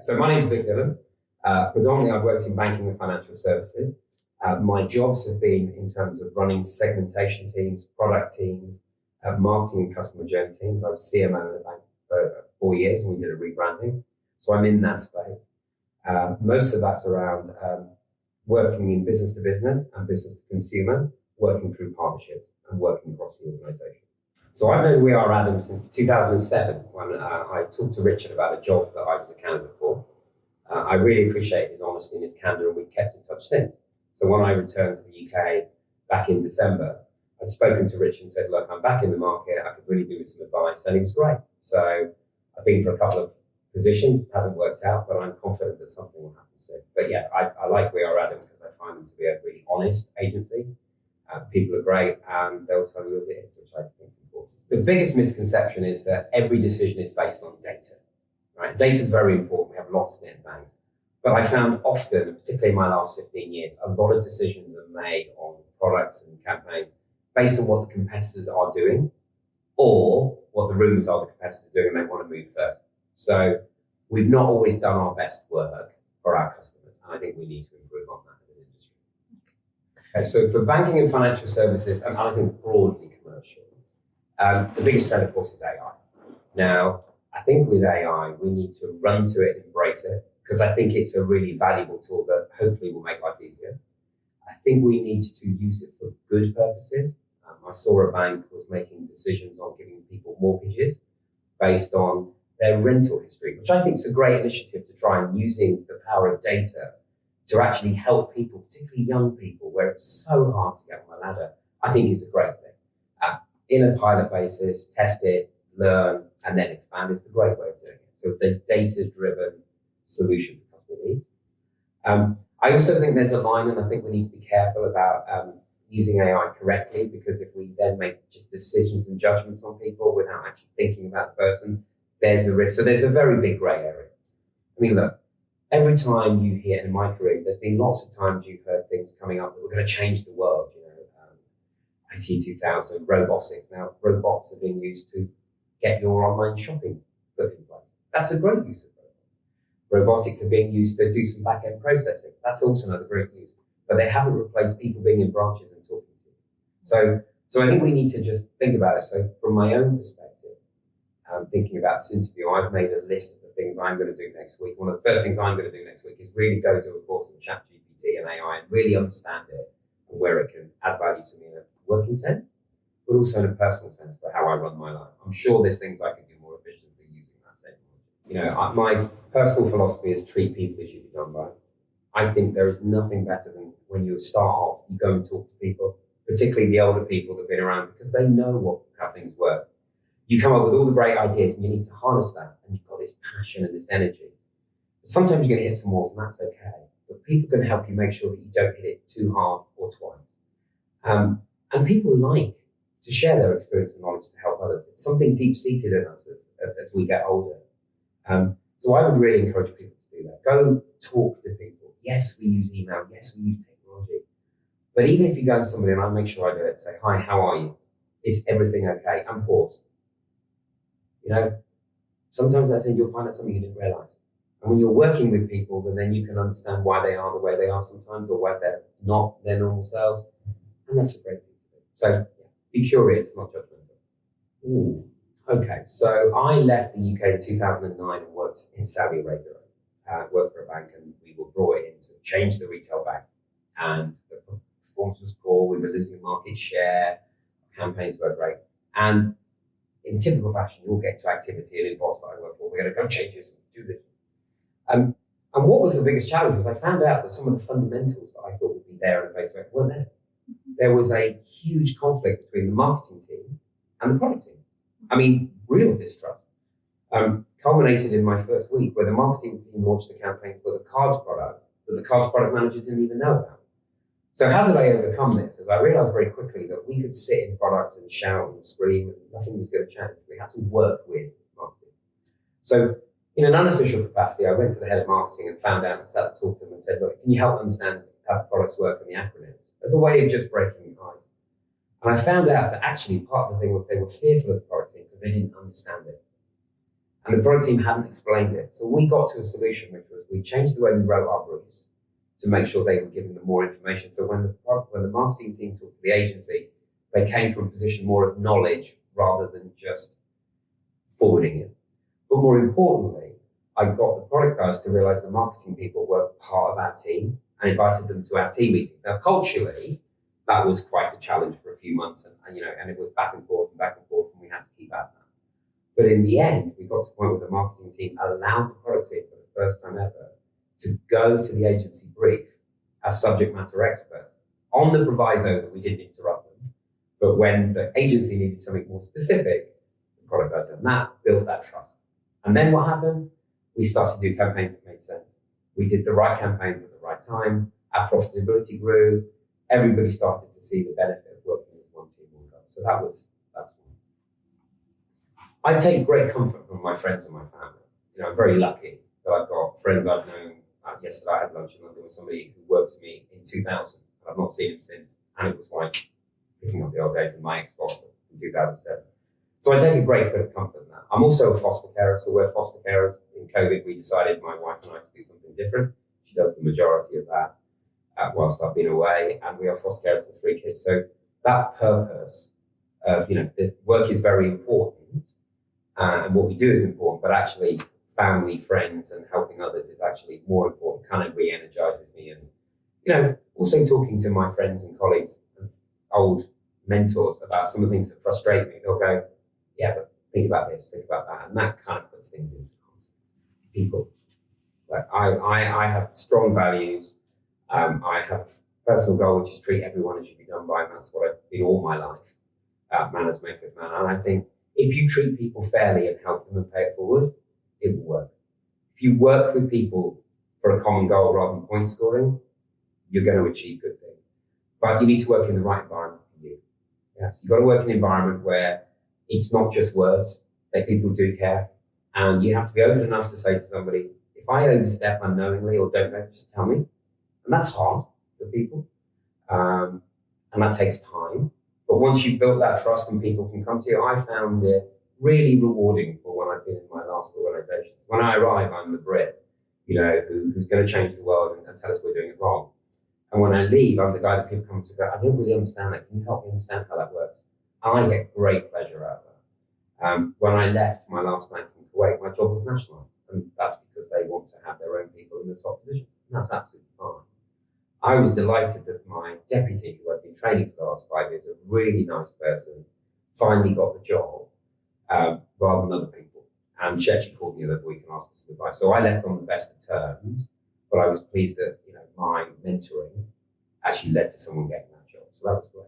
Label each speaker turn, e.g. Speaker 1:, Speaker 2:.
Speaker 1: So my name is Vic Dillon. Predominantly, I've worked in banking and financial services. My jobs have been in terms of running segmentation teams, product teams, marketing and customer journey teams. I was CMO in a bank for 4 years, and we did a rebranding. So I'm in that space. Most of that's around working in business to business and business to consumer, working through partnerships and working across the organisation. So I've known We Are Adam since 2007 when I talked to Richard about a job that I was a candidate for. I really appreciate his honesty and his candour, and we've kept in touch since. So when I returned to the UK back in December, I'd spoken to Richard and said, look, I'm back in the market, I could really do with some advice, and he was great. So I've been for a couple of positions, hasn't worked out, but I'm confident that something will happen soon. But yeah, I like We Are Adam because I find them to be a really honest agency. People are great, and they'll tell you as it is, which I think is important. The biggest misconception is that every decision is based on data. Right? Data is very important. We have lots of it in banks. But I found often, particularly in my last 15 years, a lot of decisions are made on products and campaigns based on what the competitors are doing or what the rumours are the competitors are doing and they want to move first. So we've not always done our best work for our customers, and I think we need to improve on that as an industry. Okay, so for banking and financial services, and I think broadly commercial, the biggest trend, of course, is AI. Now, I think with AI, we need to run to it and embrace it, because I think it's a really valuable tool that hopefully will make life easier. I think we need to use it for good purposes. I saw a bank was making decisions on giving people mortgages based on their rental history, which I think is a great initiative to try and using the power of data to actually help people, particularly young people, where it's so hard to get on the ladder. I think is a great thing. In a pilot basis, test it, learn, and then expand is the great way of doing it. So it's a data-driven solution for customer needs. I also think there's a line, and I think we need to be careful about using AI correctly, because if we then make just decisions and judgments on people without actually thinking about the person, there's a risk. So there's a very big grey area. I mean, look, every time you hear in my career, there's been lots of times you've heard things coming up that we're going to change the world, IT 2000, robotics. Now, robots are being used to get your online shopping put in place. That's a great use of robots. Robotics are being used to do some back-end processing. That's also another great use. But they haven't replaced people being in branches and talking to you. So I think we need to just think about it. So from my own perspective, thinking about this interview, I've made a list of the things I'm going to do next week. One of the first things I'm going to do next week is really go to a course on ChatGPT and AI and really understand it and where it can add value to me in a working sense, but also in a personal sense for how I run my life. I'm sure there's things I can do more efficiently using that technology. My personal philosophy is treat people as you'd be done by. I think there is nothing better than when you start off, you go and talk to people, particularly the older people that have been around, because they know how things work. You come up with all the great ideas and you need to harness that, and you've got this passion and this energy. But sometimes you're going to hit some walls, and that's okay. But people can help you make sure that you don't hit it too hard or twice. And people like to share their experience and knowledge to help others. It's something deep-seated in us as we get older. So I would really encourage people to do that. Go talk to people. Yes, we use email. Yes, we use technology. But even if you go to somebody, and I make sure I do it, say, hi, how are you? Is everything okay? And pause. Sometimes I say you'll find out something you didn't realize. And when you're working with people, then you can understand why they are the way they are sometimes, or why they're not their normal selves. And that's a great thing to do. So yeah, be curious, not judgmental. Okay, so I left the UK in 2009 and worked in Saudi Arabia. Worked for a bank, and we were brought in to change the retail bank. And the performance was poor. We were losing market share. Campaigns were great. And in typical fashion, you'll get to activity, and in boss that I work for, we're going to go change this and do this. And what was the biggest challenge was I found out that some of the fundamentals that I thought would be there in a place weren't there. There was a huge conflict between the marketing team and the product team. I mean, real distrust. Culminated in my first week where the marketing team launched a campaign for the cards product that the cards product manager didn't even know about. So how did I overcome this? As I realized very quickly that we could sit in product and shout and scream and nothing was going to change. We had to work with marketing. So in an unofficial capacity, I went to the head of marketing and found out and sat and talked to them and said, look, can you help understand how the products work and the acronyms? As a way of just breaking the ice. And I found out that actually part of the thing was they were fearful of the product team because they didn't understand it. And the product team hadn't explained it. So we got to a solution, which was we changed the way we wrote our briefs to make sure they were giving them more information. So when the marketing team talked to the agency, they came from a position more of knowledge rather than just forwarding it. But more importantly, I got the product guys to realize the marketing people were part of our team and invited them to our team meetings. Now, culturally, that was quite a challenge for a few months, and it was back and forth, and we had to keep at that. But in the end, we got to the point where the marketing team allowed the product team for the first time ever to go to the agency brief as subject matter experts on the proviso that we didn't interrupt them. But when the agency needed something more specific, the product guys did that, built that trust. And then what happened? We started to do campaigns that made sense. We did the right campaigns at the right time. Our profitability grew. Everybody started to see the benefit of working as one team, one goal. So that's one. I take great comfort from my friends and my family. I'm very lucky that I've got friends I've known. Yesterday I had lunch in London with somebody who worked for me in 2000. I've not seen him since, and it was like picking up the old days of my ex-boss in 2007. So I take a great bit of comfort in that. I'm also a foster carer, so we're foster carers. In COVID, we decided, my wife and I, to do something different. She does the majority of that whilst I've been away, and we are foster carers to 3 kids. So that purpose of, the work is very important, and what we do is important, but actually family, friends, and helping others is actually more important, kind of re-energizes me. And, also talking to my friends and colleagues and old mentors about some of the things that frustrate me, they'll go, yeah, but think about this, think about that. And that kind of puts things into context. People. Like I have strong values. I have a personal goal, which is treat everyone as should be done by, and that's what I've been all my life. Manners makers man. And I think if you treat people fairly and help them and pay it forward, it will work. If you work with people for a common goal rather than point scoring, you're going to achieve good things. But you need to work in the right environment for you. Yeah, so you've got to work in an environment where it's not just words, that people do care. And you have to be open enough to say to somebody, if I overstep unknowingly or don't know, just tell me. And that's hard for people. And that takes time. But once you've built that trust and people can come to you, I found it really rewarding for when I've been in my last organisation. When I arrive, I'm the Brit, who's going to change the world and tell us we're doing it wrong. And when I leave, I'm the guy that people come to go, I don't really understand that. Can you help me understand how that works? And I get great pleasure out of that. When I left my last bank in Kuwait, my job was nationalised. And that's because they want to have their own people in the top position. And that's absolutely fine. I was delighted that my deputy, who I'd been training for the last 5 years, a really nice person, finally got the job rather than other people. And she actually called me the other week and asked for some advice. So I left on the best of terms, but I was pleased that my mentoring actually led to someone getting that job. So that was great.